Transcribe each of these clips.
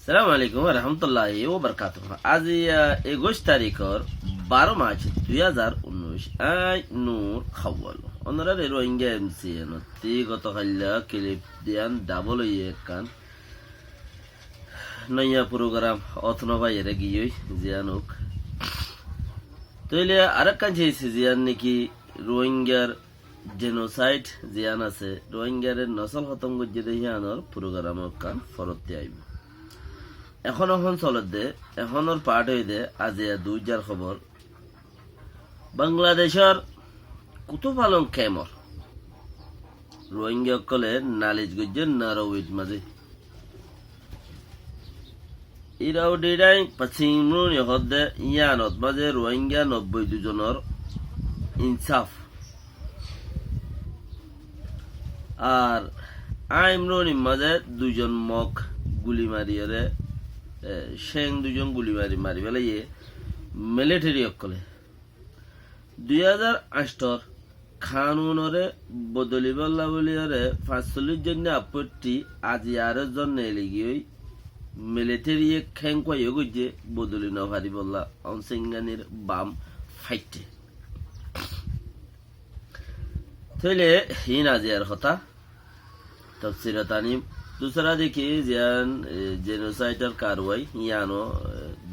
সালামু আলাইকুম রহমতুল্লাহি ও বরকাতুহ। আজি 21 তারিখর 12 মার্চ 2019 আই নূর খাওয়াল অনরারে রোহিঙ্গা এমসি নতি গতকাল্লা ক্লিপ দিয়ান ডাবল কান নয়া প্রোগ্রাম অথন ভাইয়েরে গিয়ে জিয়ানুক তইলে আরেকখান চেয়েছে জিয়ান নাকি রোহিঙ্গার জেনোসাইড জিয়ান আছে রোহিঙ্গার নসল খতম গজ্জে দেহিয়ানোর প্রোগ্রাম কান ফরতে আইব এখন চলত দে এখনর পার্ট হয়ে দে আজিয়া দুইজার খবর বাংলাদেশের কুতু পালং কেমর রোহিঙ্গা কলে নালিশ গজ্জে নারউইট মাঝে ইরাও ডিডাই পশ্চিম হদে ইয়ানত মাঝে রোহিঙ্গা 92 জনের ইনসাফ আর আইমরনি মাঝে দুজন মক গুলি মারিয়ে সেং দুজন গুলি মারি পেলে মিলিটারি অকলে 2008 খানুনরে বদলি বল্লা বলিয়রে 45 জন আপত্তি আজি আরো জন এলিগিয়ে মিলিটারি খেং কয়ে গজে বদলি নভারি বল্লা অনসিঙ্গানির বাম ফাইটে থইলে হিন আজি আর কথা তফসিরাতানি दूसरा देखिए जियान जेनोसाइडर कार्रवाई यानो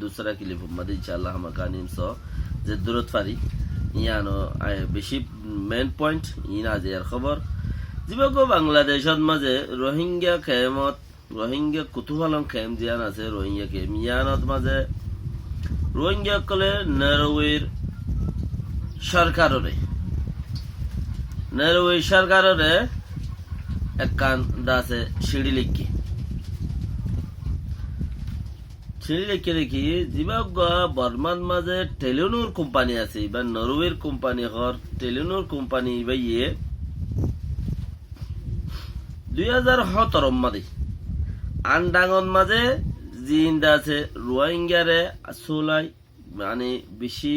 दूसरा क्लिप मध्य इंशाल्लाह हम कानिम सो जे दुरत फारी यानो बेशी मेन पॉइंट इना जेर खबर जिबागो बांग्लादेशत माजे रोहिंग्या खेमत रोहिंग्या कुतुहलम खेम जियान আছে रोहिंग्या खेम यानत माजे रोहिंग्या कले नरওয়ের সরকাররে একখান দাসে সিঁড়ি লিখি দেখি যিবাগ বর্মান মাঝে টেলিনোর কোম্পানি আছে বা নরওয়ের কোম্পানি হর টেলিনোর কোম্পানি বাইয়ে 2017 মাঝে আন্ডাঙ্গন মাঝে জিন্দা আছে রোহিঙ্গারে আসলাই মানে বেশি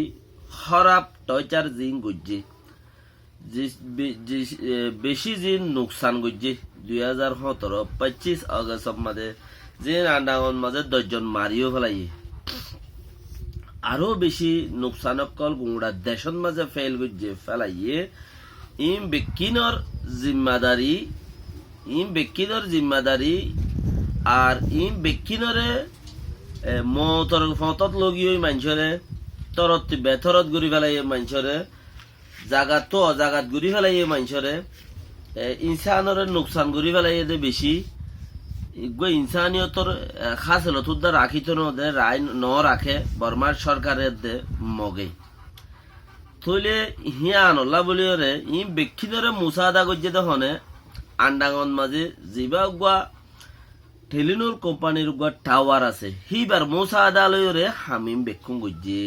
খারাপ টয়চার জিন গজ্জে বেশি জিন নুকসান গজ্জে 2017 25 আগস্ট মাঝে জিন আন্ডাঙ্গন মাঝে 10 জন মারিও ফেলাই আরো বেশি নুকসান কল গুঁড়া দেশন মাঝে ফেল গজ্জে ফেলাইয়ে ইম বেকিনর জিম্মাদারি আর ইম বেকিনরে মতর ফতত লগিয়ে মানুষরে তরত বেথরত ঘুরি ফেলাইয়ে মানুষরে জাগাত তো অজাগাত ঘুরি ফেলাইয়ে মানুষরে ইনসানরে নুকসান ঘুরি ফেলাইয়ে দে বেশি ইনসানিয়তর খাস হলো তুদা রাখি তো দে রায় ন রাখে বর্মার সরকারের দে মগে থইলে হিয়া আনল্লা বলিওরে ই বেক্ষিনরে মুসাদা গজ্জে দেখনে আন্ডাঙ্গন মাঝে জিবা গুয়া টেলিনোর কোম্পানির গুয়া টাওয়ার আছে হিবার মুসাদা লইরে হামিম বেক্ষুম গজ্জে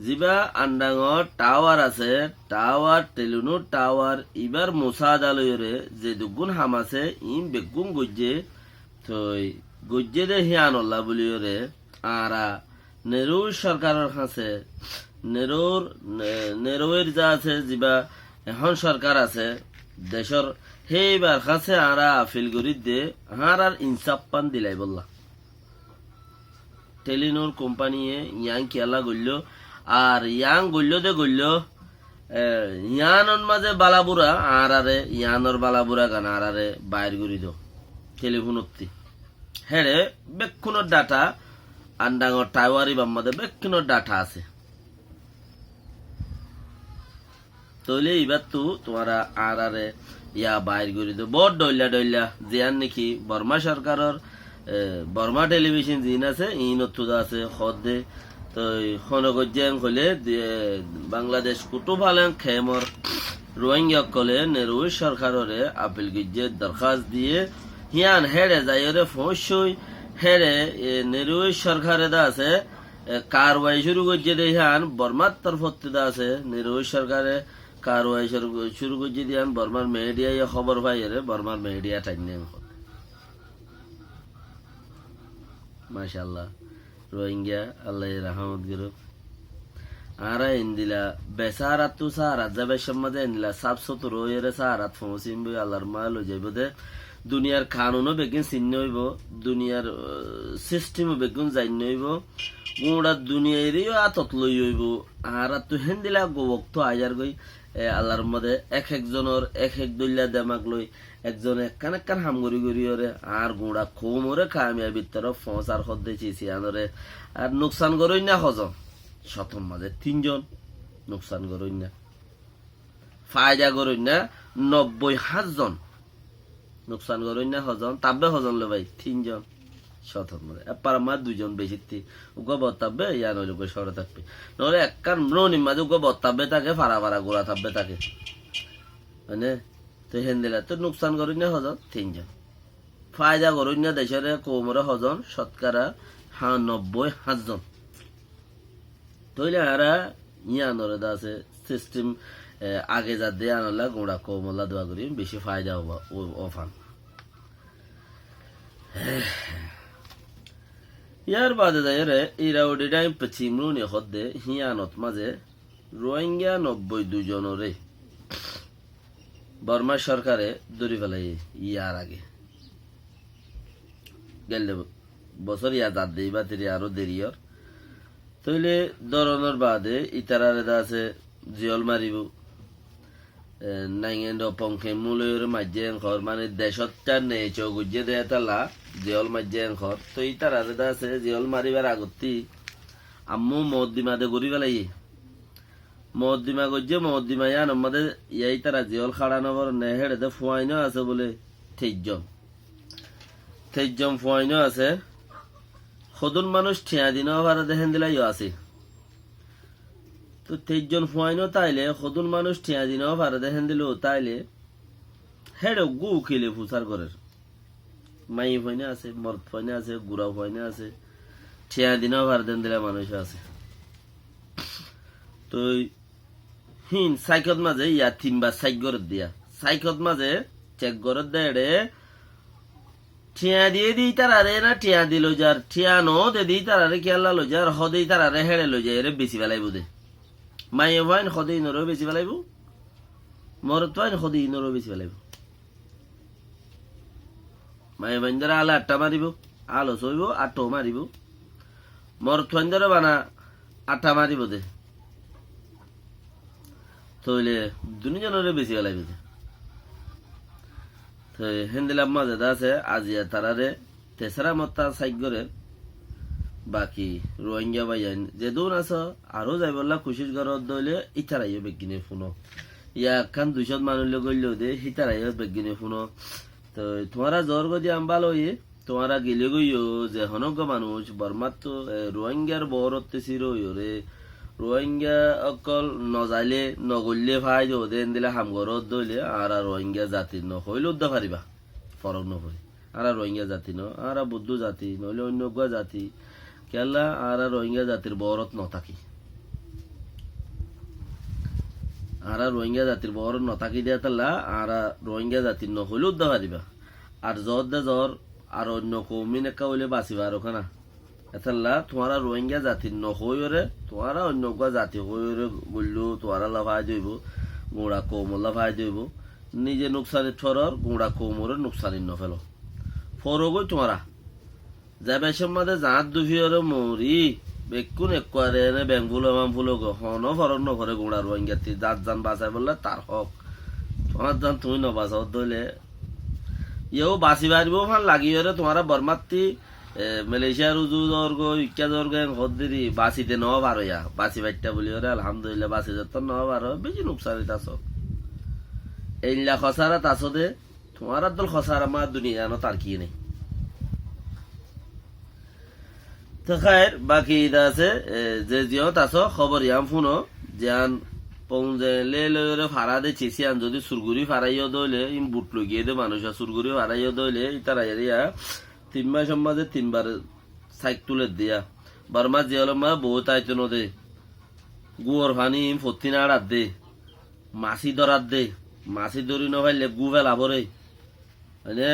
জিবা আন্ডাঙ্গর টাওয়ার আছে টাওয়ার টেলিনো টাওয়ার ইবার মুসাদালয়রে যে দুগুণ হাম আছে ইম বেগুন গজ্জে থই গজ্জে দে হিয়ানল্লা বলিওরে আরা নেরুর সরকারের কাছে নেরোয়ের যা আছে জিবা এখন সরকার আছে দেশর সেইবার কাছে আরা আপিল করি দে আর ইনসাফ পান দিলাই বললা টেলিনোর কোম্পানিয়ে ইয়াং খেলা গল্য আর ইয়াং গল্য দে গল্য ইয়ানর মাঝে বালাবুরা আরে ইয়ানর বালাবুরা গান আরে বাইর করি দো টেলিফোনতি হেরে বেক্ষুনর ডাটা আন্ডাঙ্গর টাওয়ারি বাম্মাদে বেক্ষুনর ডাটা আছে তইলে এবার তো তোমারা আরে ইয়া বাইর করি দো বড় ডইলা জিয়ান নাকি বর্মা সরকারের বর্মা টেলিভিশন জিন আছে ইনতুদা আছে খদে তো খনগজ্যাং হলে বাংলাদেশ কুটু ভালেন খেমর রোহিঙ্গা কলে নেরুই সরকাররে আপিল গজ্জে দরখাস্ত দিয়ে হিয়ান হেরে যাইরে ফসই হেরে নেরুই সরকারে দা আছে কারওয়াই শুরু গজ্জে দে হিয়ান বর্মার তরফতে দা আছে নেরুই সরকারে কারওয়াই শুরু গজ্জে দিয়ান বর্মার মিডিয়া খবর পাইরে বর্মার মিডিয়া টাইনে মাশাআল্লাহ রোহিঙ্গা আল্লাহ রহমত গুরু আরা ইন্দিলা বেসারাত তু সারাত যাবে সম্মাদে ইন্দিলা সাবসত রোয়েরে সারাত ফমসিম বই আল্লাহর মাল যাইব দে দুনিয়ার কানুনও বেগুন চিহ্ন হইব, দুনিয়ার সিস্টেমও বেগুন জান্য হইব, গোড়া দুনিয়ারও আতত লই হইব। আর তো হেন্দিলা গোবক্ত আয়ার গই আল্লাহর মধ্যে এক একজনের এক এক দলিয়া দেমাক লই একজন একখান একখান হাম গড়ি গড়ি ওরে আর গোড়া খোমরে খামিয়া ভিতরে ফস আর হদ্দে চিছি আনরে আর নোকসান করই না হজন শতম মাঝে 3 জন নোকসান করই না, ফায়দা করই না 90,000 জন নোকসান করই না হজন তাবে হজন লে ভাই 3 জন শতম মাঝে এপার আমার 2 জন বেশি উগো বতাবে ইয়া নইলে কই সরে থাকবে নরে একখান রনি মাঝে উগো বতাবে তাকে ফারা ফারা গোড়া থাকবে তাকে মানে তো হেন্দিলা তো নোকসান করই না হজন 3 জন, ফায়দা করই না দেশের কোমরে হজন শতকরা 90,000 জন। তইলে আরা ইয়া নরে দা আছে সিস্টেম আগে যা দেয়া আনলা গোড়া কোমলা দোয়া করি বেশি ফায়দা হবা ওফান। ইয়ার বাদে যায় রে ইরাউডি টাইম পশ্চিমরুনি হদ্দে হিয়ানত মাঝে রোহিঙ্গা 92 জনরে বর্মা সরকারে দড়ি ফেলাই ইয়ার আগে গেলে বছর ইয়া যাদ দেই বা তেরি আরো দেরিয়র তইলে ধরনের বাদে ইতারারে আছে জিয়ল মারিব নাইগেন্ড পঙ্খে মূলের মাঝে ঘর মানে দেশটা নেই চৌগুজে দেয় তালা জিয়ল মাঝে ঘর তো ইতারারে আছে জিয়ল মারিবার আগতি আম্মু মদ্দিমা দে গড়ি বেলাই মদ্দিমা গজ্জে মদ্দিমা ইয়ান আমাদের ইয়াই তারা জিয়ল খাড়ানোর নেহেড়ে দে ফুয়াইনো আছে বলে 23 জন ফুয়াইনো আছে সদন মানুষ ঠিয়া দিন ভাড়া দেখেন দিলাইও আছে তো 23 জন ফুয়াইনো তাইলে সদন মানুষ ঠিয়া দিন ভাড়া দেখেন দিল তাইলে হেড়ে গু খেলে ফুসার করে মাই ফয়নে আছে মর্দ ফয়নে আছে গুড়াও ফয়নে আছে ঠিয়া দিন ভাড়া দেন দিলা মানুষ আছে তো হিন সাইকত মাঝে ইয়া তিনবা সাইক গরত দিয়া সাইকত মাঝে চেক গরত দেড়ে ঠিয়া দিয়ে দিই তারারে না ঠিয়া দিল যার ঠিয়া নো দে দিই তারারে কেলা লো যার হদেই তারারে হেড়ে লো যায় রে বেশি বেলাইব দে মাই ওয়াইন হদেই নরো বেশি বেলাইব মরত ওয়াইন হদেই নরো বেশি বেলাইব মাই ওয়াইন ধরে আলো 8টা মারিব আলো সইব 8টো মারিব মরত ওয়াইন ধরে বানা 8টা মারিব দে তইলে দুনিজনরে বেশি বেলাইব দে তো হেন্দিলাম মাঝে আছে আজিয়া তারারে তেসরা মত্তা সাইক করে বাকি রোহিঙ্গা বাইন যে দৌন আছ আরো যাই বললা খুশির ঘরত দইলে ইতারাইও বেগিনে ফুনো ইয়া খান 200 মানুষ গইল দে হিতারাইও বেগিনে ফুনো তো তোমারা জোর গদি আম্বাল হই তোমারা গেলে গইও যে হনক মানুষ বর্মাত তো রোহিঙ্গার বরতে সিরো রে রোহিঙ্গা অকল নজাইলে নগললে ভাই দেন দিলে হাম ঘরত দইলে আর রোহিঙ্গা জাতি ন হইল উদ্দা পারিবা ফরক নপরে আর রোহিঙ্গা জাতি ন আর বুদ্ধ জাতি নইলে অন্য জাতি কেলা আর রোহিঙ্গা জাতির বরত নথাকি আর রোহিঙ্গা জাতির বরত নথাকি দিয়া তালা আর রোহিঙ্গা জাতির ন হইল উদ্দা পারিবা আর জ্বর দে জ্বর আর অন্য কৌমিন একা হইলে বাঁচিবা আর ওখানা এতাল্লা তোমারা রোহিঙ্গা জাতি নহইরে তোমারা অন্য জাতি হইরে বললো তোমারা লাভাই দইব গোড়া কৌমর লাভাই দইব নিজে নুকসানি ঠরর গোড়া কৌমরের নুকসানি নফেল ফরগই তোমারা যাবে সম্মাদে জাঁত দুফিয়রে মরি বেকুন একবারে এনে বেঙ্গুলো মাম ফুলো হন ফরক নকরে গোড়া রোহিঙ্গাতি জাত জান বাঁচাই বললে তার হক তোমার জান তুমি নবাচাও দইলে ইয়েও বাঁচি বাড়িব ফান লাগিয়ে তোমারা বর্মাত্তি মালয়েশিয়ার উজুর গো ইকাজর গে হদ্দিরি বাসিতে ন পারো ইয়া বাসি বাইটা বলি ওরে আলহামদুলিল্লাহ বাসি যত ন পারো বেশি নুকসানি তাছ এইলা খসারা তাছ দে তোমার দল খসারা মা দুনিয়া ন তার কি নেই তো খায়ের বাকি ইদা আছে যে জিও তাছ খবর ইয়াম ফুনো জিয়ান পৌঁছে লে লে ফাড়া দে চিসিয়ান যদি সুরগুরি ফাড়াইও দইলে ইম বুট লগিয়ে দে মানুষ সুরগুরি ফাড়াইও দইলে ইতারা এরিয়া 3 মাস মাঝে 3বার সাইক তুলে দিয়া বর্মা জিয়াল মা বহুত আইতো নদে গুয়র ফানি ফতিনা আড়াত দে মাছি ধরাত দে মাছি ধরি নভাইলে গু ফেলাবরে মানে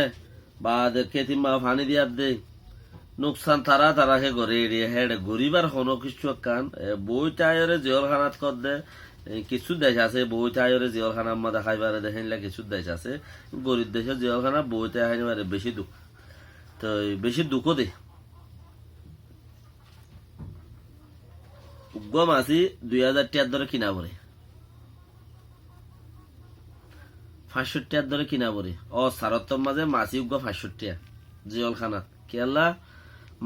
বা দেখে 3 মা ফানি দিয়াত দে নুকসান তারা তারাকে ঘরে এড়িয়ে হেড়ে গরিবার হন কিছু কান বই টায়ারে জিয়ল খানাত কর দে কিছু দেশ আছে বইতে আয়রে জিয়লখানা মাদা খাইবারে দেখেন কিছু দেশ আছে গরিব দেশের জিয়লখানা বইতে আইনবারে বেশি দুঃখ তো বেশি দুঃখ দে উগ্র মাছি 2000 টাকার দরে কিনা পড়ে 500 টাকার দরে কিনা পড়ে ও সারত্তম মাঝে মাছি উগ্র 500 টাকা জিয়লখানা কেলা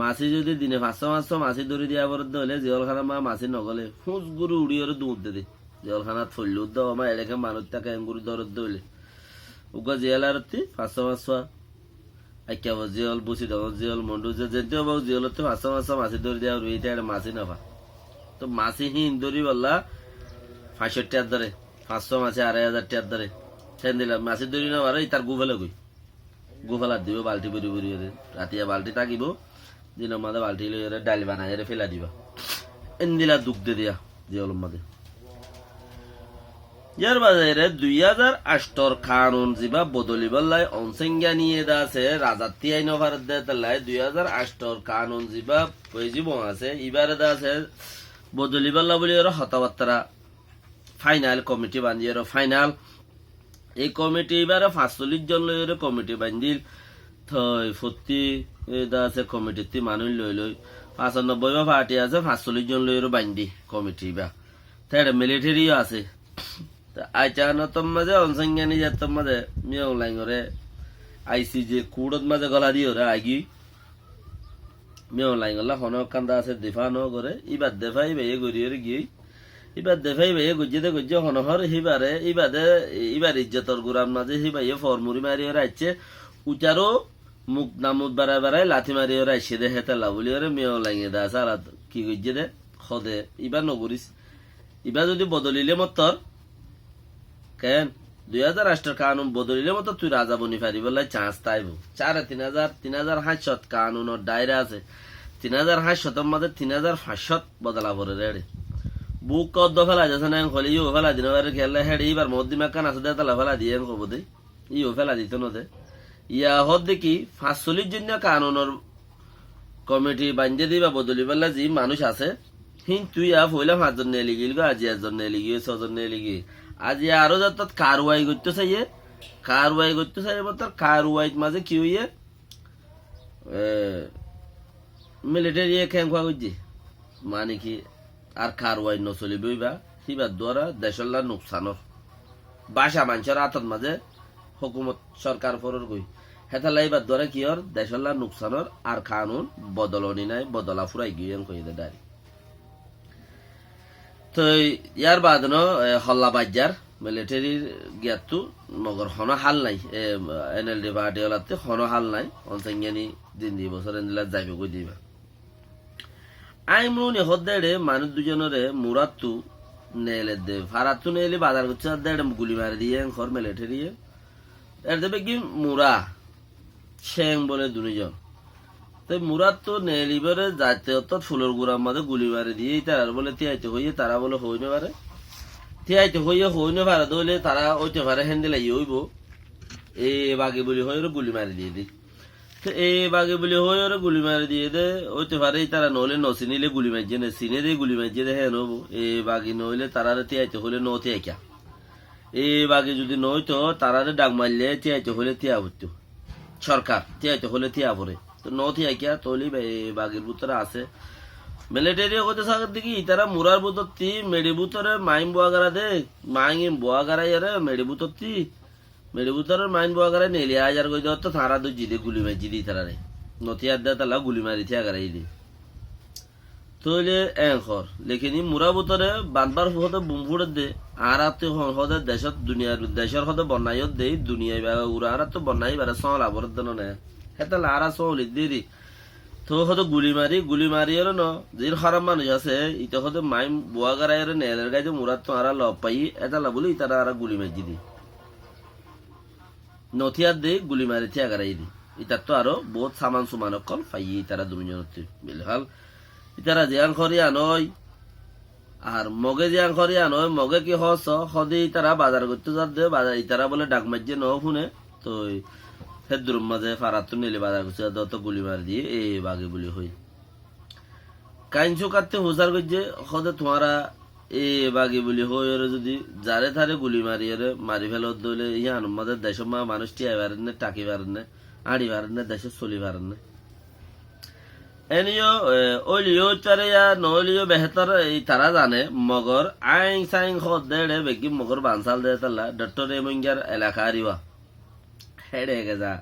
মাছি যদি দিনে 500 মাছি ধরে দিয়া পরে হলে জিয়লখানা মা মাছি নগলে হুঁচ গুরু উড়ি ওরে দুধ দে জিয়লখানাত ফল্লি উদ্দ আমার এলাকা মানুষ তাকে গুরু দরদ দলে উগ্র জিয়ালারতি 500 আইকা জিয়ল বুঝি দাও জিয়ল মন্ডু যে যেতে বাবু জিয়লতে 500 মাছি ধরে দিয়া রুইতে একটা মাছি নাফা তো মাছি হিন ধরি বললা 500 টাকার দরে 500 মাছি 2500 টাকার দরে সেন দিলাম মাছি ধরি না পারে তার গুফেলা গই গুফেলা দিব বালতি ভরি ভরি রাতিয়া বালতি থাকিব দিনের মাঝে বালতি লইরে ডাল বানাই ফেলা দিবা এন দিলা দুঃখ দে দিয়া জিয়ল মাঝে ইয়ার বাজারে 2008 কানুন জিবা বদলিবাল্লাই অনসংজ্ঞা নিয়ে দাছে রাজাতি আইন ভারত দে তালাই 2008 কানুন জিবা পয়জিব আছে ইবারে দাছে বদলিবাল্লা বলি ওর হতাবার্তা ফাইনাল কমিটি বান্ধিয়ে ফাইনাল এই কমিটি এবারে 45 জন লইরে কমিটি বান্ধিল থই ফতি দাছে কমিটিতে মানুষ লই লই 95 বা পার্টি আছে 45 জন লইরে বান্ধি কমিটি বা তার মিলিটারিও আছে আইচানতম মাঝে অনসংজ্ঞানী যেতম মাঝে মিয়া অনলাইন করে আইসিজে কুড়ত মাঝে গলা দিয়ে ওরা আগি মিয়া অনলাইন গলা হনক কান্দা আছে দেফা ন করে ইবার দেফাই বেয়ে গড়িয়ে গিয়ে ইবার দেফাই বেয়ে গজ্জে গজ্জে হনহর হিবারে ইবার ইজ্জতর গুরাম মাঝে হিবাইয়ে ফরমুরি মারি ওরা আইছে উচারো মুখ নামুদ বাড়ায় বাড়ায় লাথি মারি ওরা আইসে দে হেতে লাভলি ওরে মিয়া অনলাইন দা সারা কি গজ্জে দে খদে ইবার নগরিস ইবার যদি বদলিলে মতর কেন 2008 কানুন বদলিলে মতো তুই রাজা বনি পারি বলে চান্স তাইব 3500 কানুনের দায়রা আছে 3500 মধ্যে 3500 বদলা পরে রে বুক কদ ফেলা যাচ্ছে না হলে ইও ফেলা দিন খেললে হেড এইবার মদ্দি মেকান আছে তালা ফেলা দিয়ে কব দে ইও ফেলা দিত না দে ইয়া হদ দেখি 45 জন কানুনের কমিটি বান্ধে দিবা বদলি বললে যে মানুষ আছে হিন তুই হইলাম 5 জন নিয়ে লিগিল গো আজি 1 জন নিয়ে লিগি 6 জন নিয়ে লিগি আজি আরো যত কারওয়াই করতে চাইয়ে মতো কারওয়াই মাঝে কি হইয়ে মিলিটারি খেং খোয়া করছি মানে কি আর কারওয়াই নচলিব বা সিবার দ্বারা দেশের নোকসানর বাসা মানুষের আতর মাঝে হুকুমত সরকার ফরর গই হেতালা এবার দ্বারা কি হর দেশের নোকসানর আর কানুন বদলনি নাই বদলা ফুরাই গিয়ে কই দে ডাইরেক্ট তো ইয়ার বাদ হল্লা বাজার মিলিটারির জ্ঞাতু মগর হন হাল নাই এনএলডি পার্টি হলাতে হন হাল নাই অনসংজ্ঞানী দিন 2 বছর এনলা যাইবে কই দিবা আইমরুনি হদ্দেড়ে মানুষ দুজনরে মুরাত্তু নেলে দে ফারাত্তু নেলে বাজার করছে দেড়ে গুলি মারি দিয়ে ঘর মিলিটারি এর দেবে কি মুরা শেং বলে দুজন তো মুরাদ তো নেলিবারে যাইতে অত ফুলের গুড়ার মাঝে গুলি মারি দিয়ে তারা বলে তিয়াইতে হইয়ে তারা বলে হইনে পারে তিয়াইতে হইনে পারে দইলে তারা ওইতে পারে হ্যান্ডেল হইব এ বাগে বলি হয়ে গুলি মারি দিয়ে দি তো এ বাগে বলি হয়ে গুলি মারি দিয়ে দে ওইতে পারে তারা নইলে নচিনিলে গুলি মারিয়ে নে চিনে দিয়ে গুলি মারিয়ে দে হ্যাঁ নবো এ বাগে নইলে তারা তিয়াইতে হইলে ন তিয়াইকা এ বাগে যদি নইতো তারা ডাক মারলে তিয়াইতে হইলে তিয়া হইতো সরকার তিয়াইতে হইলে তিয়া পরে তো নথি আইকিয়া তলি বাগের ভিতরে আছে মিলিটারি হতে সাগর দেখি তারা মুরার বুতরতি মেডি বুতরে মাইন বোয়াগারা দে মাইন বোয়াগারা ইয়ারে মেডি বুতরের মাইন বোয়াগারা নেলি হাজার কই দেওয়ার তো তারা তো জিদে গুলি মারি দি তারা রে নথি আর দে তালা গুলি মারি থিয়া গারাই দি তইলে এখর লেখিনি মুরা বুতরে বানবার হতে বুম ফুড়ে দে আর আতে হদে দেশত দুনিয়ার দেশের হতে বন্যায়ত দে দুনিয়ায় বা উড়া আর তো বন্যাই বারে সল আবরদন না হেতা লারা চৌলি দিদি তো হয়তো গুলি মারি এর ন যে খারাপ মানুষ আছে ইটা হয়তো মাই বোয়া গাড়াই নেলের গাইতে মুরাত তো আর লব পাই এটা বলি তারা আর গুলি মারি দি নথিয়ার দে গুলি মারি থিয়া গাড়াই দি ইটার তো আরো বহুত সামান সুমান কল পাই তারা দুজন বিলহাল ইতারা জিয়ান খরিয়া নয় আর মগে জিয়ান খরিয়া নয় মগে কি হস হদে তারা বাজার করতে যাতে বাজার ইতারা বলে ডাক মারিয়ে ন শুনে তো হেদ্রুম মাঝে ফারাত্তু নিলে বাজার করছে দত গুলি মারি দিয়ে এ বাগে বলি হই কাইনছু কাটতে হুজার গজ্জে হদে তোমারা এ বাগি বলি হয়ে যদি যারে থারে গুলি মারিয়ে মারি ফেলত দইলে ইয়া আমাদের দেশের মানুষ টিয়া পারেন না টাকি পারেন না আড়ি পারেন না দেশে চলি পারেন না এনিও ওলিও চারে ইয়া নলিও বেহতর এই তারা জানে মগর আইং সাইং খদ দেড়ে বেকি মগর বানসাল দে তাল্লা ডক্টর এমঙ্গার এলাকা আরিবা হেডে গেজা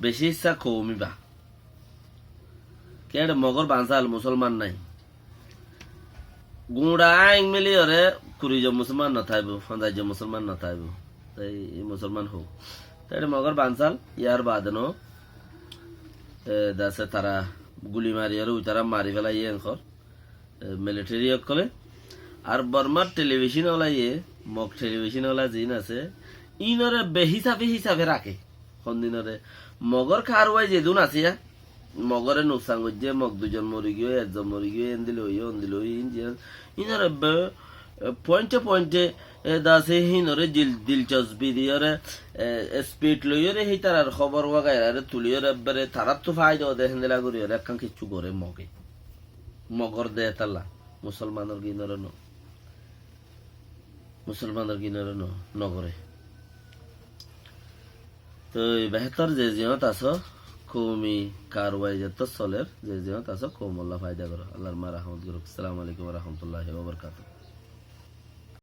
বেশি ইচ্ছা কৌমিবা কেড়ে মগর বানসাল মুসলমান নাই গুড়া আইং মিলি ওরে কুড়িজ মুসলমান নথাইব ফন্দাইজ মুসলমান নথাইব তাই মুসলমান হোক তাই মগর বানসাল ইয়ার বাদনো দাসে তারা গুলি মারি আর তারা মারি ফেলাই এনখর মিলিটারি কলে আর বর্মার টেলিভিশন ওলাইয়ে মগ টেলিভিশন ওলা জিন আছে ইনরে বেহিসাবে হিসাবে রাখে সন্দিনরে মগর খারওয়াই যেদুন আছে মগরে নুকসান করছে মগ দুজন মরি গিয়ে একজন মরি গিয়ে এন্দিল ইনরে পয়েন্টে পয়েন্টে দাসে হিনরে দিলচস্পি দিয়ে স্পিড লইরে হি তার খবর ওয়াগাইরে তুলিয়ে এবারে তারার তো ফায়দা দেখেন দিলা করি একখান কিছু করে মগে মগর দে তাল্লা মুসলমানের গিনরে ন মুসলমানের গিনরে নগরে তো বেহতর যে জিয়ত আছো কৌমি কারওয়াই যত চলের যে জিয়ত আছো কৌমল্লা ফায়দা করো আল্লাহর মা রহমত করুক। আসসালামু আলাইকুম ওয়া রাহমাতুল্লাহি ওয়া বারাকাতুহু।